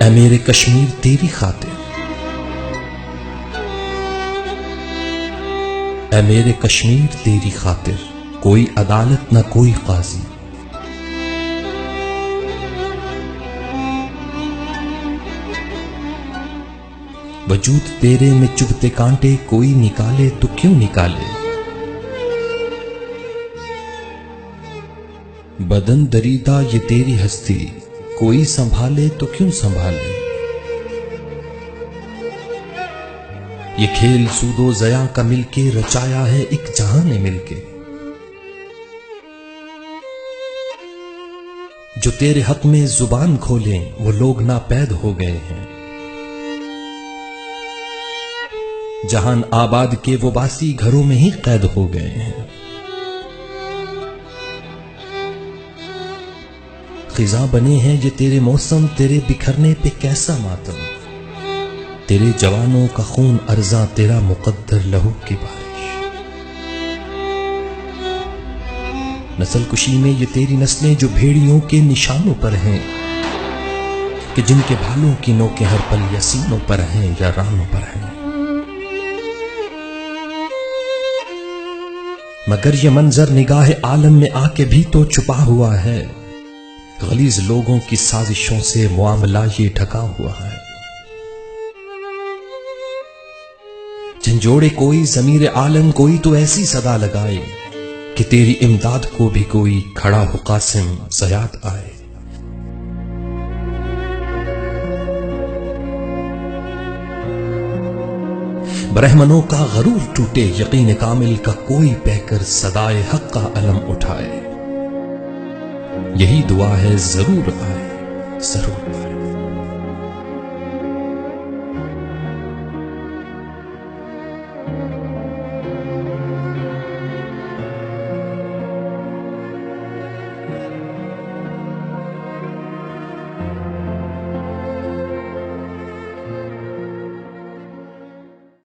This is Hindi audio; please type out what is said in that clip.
ऐ मेरे कश्मीर तेरी खातिर, ऐ मेरे कश्मीर तेरी खातिर, कोई अदालत न कोई काजी। वजूद तेरे में चुभते कांटे, कोई निकाले तो क्यों निकाले। बदन दरीदा ये तेरी हस्ती, कोई संभाले तो क्यों संभाले। ये खेल सूदो जया का मिलके रचाया है एक जहां ने मिलके। जो तेरे हक में जुबान खोलें वो लोग नापैद हो गए हैं। जहान आबाद के वो बासी घरों में ही कैद हो गए हैं। खिजा बने हैं ये तेरे मौसम, तेरे बिखरने पे कैसा मातम। तेरे जवानों का खून अर्जा, तेरा मुकद्दर लहू की बारिश। नस्ल कुशी में ये तेरी नस्लें जो भेड़ियों के निशानों पर हैं, कि जिनके भालों की नोकें हर पल या सीनों पर हैं या रानों पर हैं। मगर ये मंजर निगाह आलम में आके भी तो छुपा हुआ है। गलीज लोगों की साजिशों से मुआमला ये ढका हुआ है। झंझोड़े कोई ज़मीर आलम, कोई तो ऐसी सदा लगाए कि तेरी इमदाद को भी कोई खड़ा हो कासिम ज़याद आए। ब्रह्मनों का गरूर टूटे, यकीन कामिल का कोई बहकर सदाए हक का अलम उठाए। यही दुआ है जरूर आए, जरूर आए।